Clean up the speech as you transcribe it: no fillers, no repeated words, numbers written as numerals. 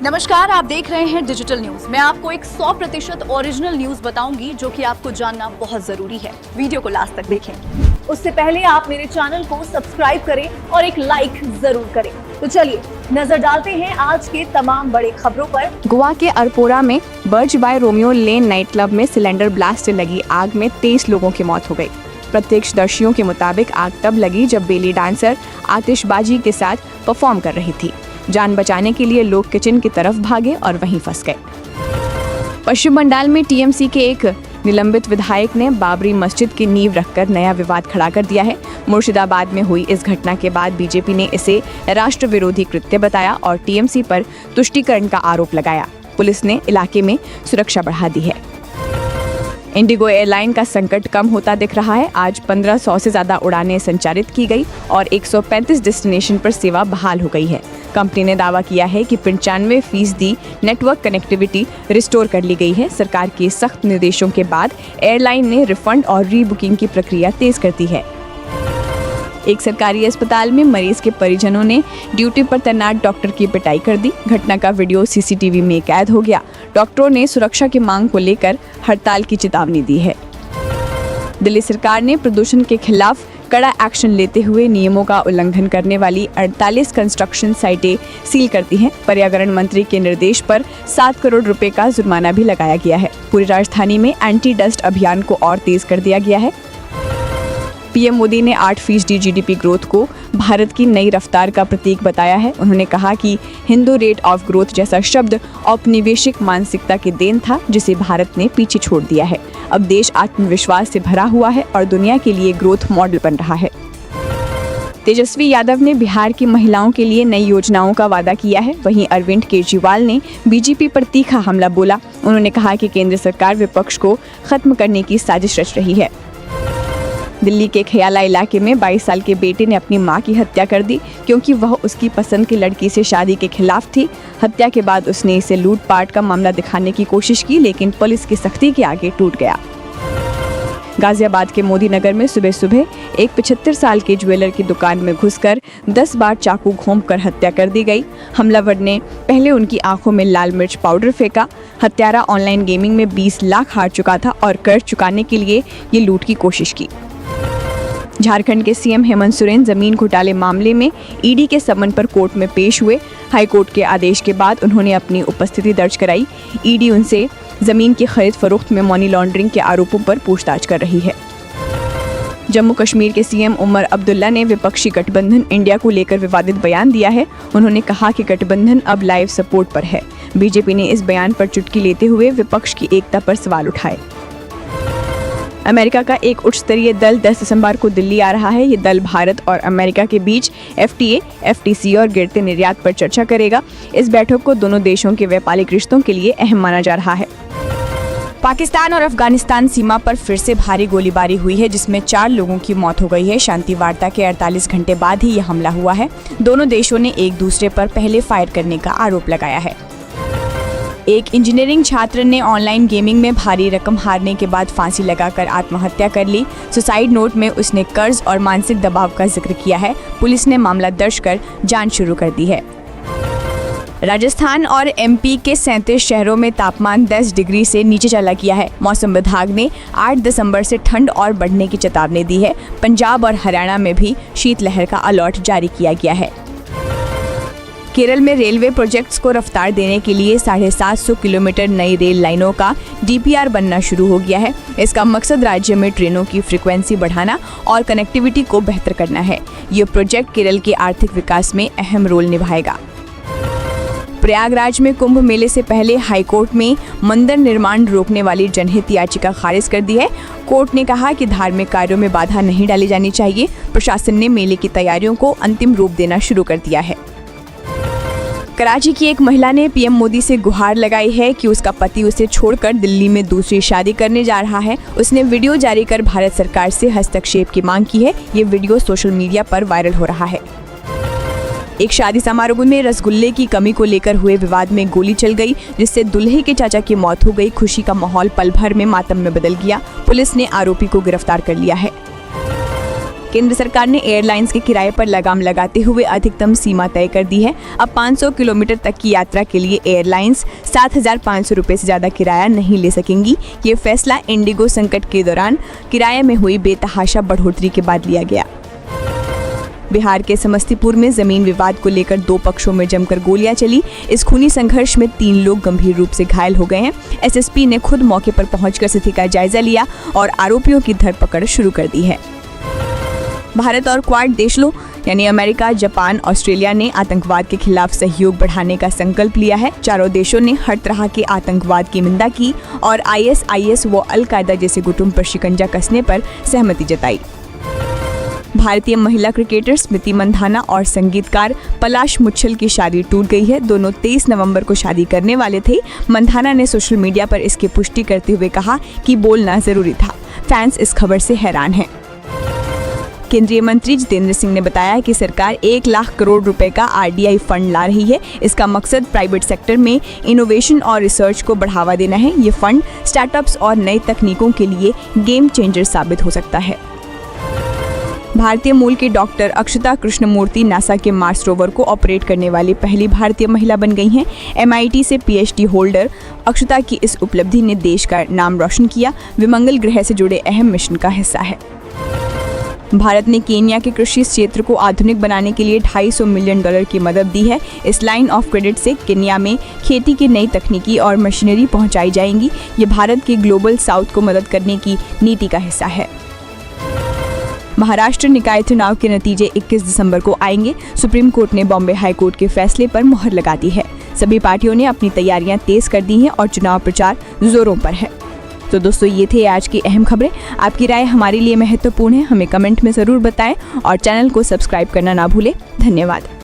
नमस्कार, आप देख रहे हैं डिजिटल न्यूज। मैं आपको एक 100% ओरिजिनल न्यूज बताऊंगी जो कि आपको जानना बहुत जरूरी है। वीडियो को लास्ट तक देखें। उससे पहले आप मेरे चैनल को सब्सक्राइब करें और एक लाइक जरूर करें। तो चलिए नजर डालते हैं आज के तमाम बड़े खबरों पर। गोवा के अरपोरा में Birch by Romeo Lane night club में सिलेंडर ब्लास्ट से लगी आग में 23 लोगों की मौत हो गई। प्रत्यक्षदर्शियों के मुताबिक आग तब लगी जब बेली डांसर आतिशबाजी के साथ परफॉर्म कर रही थी। जान बचाने के लिए लोग किचन की तरफ भागे और वहीं फंस गए। पश्चिम बंगाल में टीएमसी के एक निलंबित विधायक ने बाबरी मस्जिद की नींव रखकर नया विवाद खड़ा कर दिया है। मुर्शिदाबाद में हुई इस घटना के बाद बीजेपी ने इसे राष्ट्र विरोधी कृत्य बताया और टीएमसी पर तुष्टीकरण का आरोप लगाया। पुलिस ने इलाके में सुरक्षा बढ़ा दी है। इंडिगो एयरलाइन का संकट कम होता दिख रहा है। आज 1500 से ज्यादा उड़ानें संचालित की गई और 135 डेस्टिनेशन पर सेवा बहाल हो गई है। कंपनी ने दावा किया है कि 95% नेटवर्क कनेक्टिविटी रिस्टोर कर ली गई है। सरकार के सख्त निर्देशों के बाद एयरलाइन ने रिफंड और रीबुकिंग की प्रक्रिया तेज कर दी है। एक सरकारी अस्पताल में मरीज के परिजनों ने ड्यूटी पर तैनात डॉक्टर की पिटाई कर दी। घटना का वीडियो सीसीटीवी में कैद हो गया। डॉक्टरों ने सुरक्षा की मांग को लेकर हड़ताल की चेतावनी दी है। दिल्ली सरकार ने प्रदूषण के खिलाफ कड़ा एक्शन लेते हुए नियमों का उल्लंघन करने वाली 48 कंस्ट्रक्शन साइटें सील कर दी हैं। पर्यावरण मंत्री के निर्देश पर 7 करोड़ रुपए का जुर्माना भी लगाया गया है। पूरी राजधानी में एंटी डस्ट अभियान को और तेज कर दिया गया है। पीएम मोदी ने 8% जीडीपी ग्रोथ को भारत की नई रफ्तार का प्रतीक बताया है। उन्होंने कहा कि हिंदू रेट ऑफ ग्रोथ जैसा शब्द औपनिवेशिक मानसिकता की देन था जिसे भारत ने पीछे छोड़ दिया है। अब देश आत्मविश्वास से भरा हुआ है और दुनिया के लिए ग्रोथ मॉडल बन रहा है। तेजस्वी यादव ने बिहार की महिलाओं के लिए नई योजनाओं का वादा किया है। वहीं अरविंद केजरीवाल ने बीजेपी पर तीखा हमला बोला। उन्होंने कहा कि केंद्र सरकार विपक्ष को खत्म करने की साजिश रच रही है। दिल्ली के खयाला इलाके में 22 साल के बेटे ने अपनी मां की हत्या कर दी क्योंकि वह उसकी पसंद की लड़की से शादी के खिलाफ थी। हत्या के बाद उसने इसे लूटपाट का मामला दिखाने की कोशिश की लेकिन पुलिस की सख्ती के आगे टूट गया। गाजियाबाद के मोदी नगर में सुबह सुबह एक 75 साल के ज्वेलर की दुकान में घुसकर 10 बार चाकू घोंपकर हत्या कर दी गई। हमलावर ने पहले उनकी आंखों में लाल मिर्च पाउडर फेंका। हत्यारा ऑनलाइन गेमिंग में 20 लाख हार चुका था और कर्ज चुकाने के लिए ये लूट की कोशिश की। झारखंड के सीएम हेमंत सोरेन जमीन घोटाले मामले में ईडी के समन पर कोर्ट में पेश हुए। हाईकोर्ट के आदेश के बाद उन्होंने अपनी उपस्थिति दर्ज कराई। ईडी उनसे जमीन की खरीद फरोख्त में मनी लॉन्ड्रिंग के आरोपों पर पूछताछ कर रही है। जम्मू कश्मीर के सीएम उमर अब्दुल्ला ने विपक्षी गठबंधन इंडिया को लेकर विवादित बयान दिया है। उन्होंने कहा कि गठबंधन अब लाइव सपोर्ट पर है। बीजेपी ने इस बयान पर चुटकी लेते हुए विपक्ष की एकता पर सवाल उठाए। अमेरिका का एक उच्च स्तरीय दल 10 दिसंबर को दिल्ली आ रहा है। ये दल भारत और अमेरिका के बीच FTA, FTC और गिरते निर्यात पर चर्चा करेगा। इस बैठक को दोनों देशों के व्यापारिक रिश्तों के लिए अहम माना जा रहा है। पाकिस्तान और अफगानिस्तान सीमा पर फिर से भारी गोलीबारी हुई है जिसमें 4 लोगों की मौत हो गई है। शांति वार्ता के 48 घंटे बाद ही यह हमला हुआ है। दोनों देशों ने एक दूसरे पर पहले फायर करने का आरोप लगाया है। एक इंजीनियरिंग छात्र ने ऑनलाइन गेमिंग में भारी रकम हारने के बाद फांसी लगाकर आत्महत्या कर ली। सुसाइड नोट में उसने कर्ज और मानसिक दबाव का जिक्र किया है। पुलिस ने मामला दर्ज कर जांच शुरू कर दी है। राजस्थान और MP के 37 शहरों में तापमान 10 डिग्री से नीचे चला गया है। मौसम विभाग ने 8 दिसंबर से ठंड और बढ़ने की चेतावनी दी है। पंजाब और हरियाणा में भी शीतलहर का अलर्ट जारी किया गया है। केरल में रेलवे प्रोजेक्ट्स को रफ्तार देने के लिए 750 किलोमीटर नई रेल लाइनों का DPR बनना शुरू हो गया है। इसका मकसद राज्य में ट्रेनों की फ्रीक्वेंसी बढ़ाना और कनेक्टिविटी को बेहतर करना है। ये प्रोजेक्ट केरल के आर्थिक विकास में अहम रोल निभाएगा। प्रयागराज में कुंभ मेले से पहले हाईकोर्ट में मंदिर निर्माण रोकने वाली जनहित याचिका खारिज कर दी है। कोर्ट ने कहा कि धार्मिक कार्यों में बाधा नहीं डाली जानी चाहिए। प्रशासन ने मेले की तैयारियों को अंतिम रूप देना शुरू कर दिया है। कराची की एक महिला ने पीएम मोदी से गुहार लगाई है कि उसका पति उसे छोड़कर दिल्ली में दूसरी शादी करने जा रहा है। उसने वीडियो जारी कर भारत सरकार से हस्तक्षेप की मांग की है। ये वीडियो सोशल मीडिया पर वायरल हो रहा है। एक शादी समारोह में रसगुल्ले की कमी को लेकर हुए विवाद में गोली चल गई जिससे दूल्हे के चाचा की मौत हो गई। खुशी का माहौल पल भर में मातम में बदल गया। पुलिस ने आरोपी को गिरफ्तार कर लिया है। केंद्र सरकार ने एयरलाइंस के किराए पर लगाम लगाते हुए अधिकतम सीमा तय कर दी है। अब 500 किलोमीटर तक की यात्रा के लिए एयरलाइंस 7,500 रुपये से ज़्यादा किराया नहीं ले सकेंगी। ये फैसला इंडिगो संकट के दौरान किराए में हुई बेतहाशा बढ़ोतरी के बाद लिया गया। बिहार के समस्तीपुर में जमीन विवाद को लेकर दो पक्षों में जमकर गोलियां चली। इस खूनी संघर्ष में 3 लोग गंभीर रूप से घायल हो गए हैं। एसएसपी ने खुद मौके पर पहुंचकर स्थिति का जायजा लिया और आरोपियों की धरपकड़ शुरू कर दी है। भारत और क्वाड देशों यानी अमेरिका, जापान, ऑस्ट्रेलिया ने आतंकवाद के खिलाफ सहयोग बढ़ाने का संकल्प लिया है। चारों देशों ने हर तरह के आतंकवाद की निंदा की और ISIS व अल-कायदा जैसे गुटों पर शिकंजा कसने पर सहमति जताई। भारतीय महिला क्रिकेटर स्मृति मंधाना और संगीतकार पलाश मुच्छल की शादी टूट गई है। दोनों 23 नवंबर को शादी करने वाले थे। मंधाना ने सोशल मीडिया पर इसकी पुष्टि करते हुए कहा कि बोलना जरूरी था। फैंस इस खबर से हैरान हैं। केंद्रीय मंत्री जितेंद्र सिंह ने बताया कि सरकार 1 लाख करोड़ रुपए का RDI फंड ला रही है। इसका मकसद प्राइवेट सेक्टर में इनोवेशन और रिसर्च को बढ़ावा देना है। ये फंड स्टार्टअप्स और नई तकनीकों के लिए गेम चेंजर साबित हो सकता है। भारतीय मूल की डॉक्टर अक्षता कृष्णमूर्ति नासा के मार्स रोवर को ऑपरेट करने वाली पहली भारतीय महिला बन गई हैं। MIT से PhD होल्डर अक्षता की इस उपलब्धि ने देश का नाम रोशन किया। वे मंगल ग्रह से जुड़े अहम मिशन का हिस्सा है। भारत ने केन्या के कृषि क्षेत्र को आधुनिक बनाने के लिए $250 मिलियन की मदद दी है। इस लाइन ऑफ क्रेडिट से केन्या में खेती की नई तकनीकी और मशीनरी पहुंचाई जाएंगी। ये भारत के ग्लोबल साउथ को मदद करने की नीति का हिस्सा है। महाराष्ट्र निकाय चुनाव के नतीजे 21 दिसंबर को आएंगे। सुप्रीम कोर्ट ने बॉम्बे हाई कोर्ट के फैसले पर मुहर लगा दी है। सभी पार्टियों ने अपनी तैयारियां तेज कर दी हैं और चुनाव प्रचार जोरों पर है। तो दोस्तों, ये थे आज की अहम खबरें। आपकी राय हमारे लिए महत्वपूर्ण है। हमें कमेंट में ज़रूर बताएं और चैनल को सब्सक्राइब करना ना भूलें। धन्यवाद।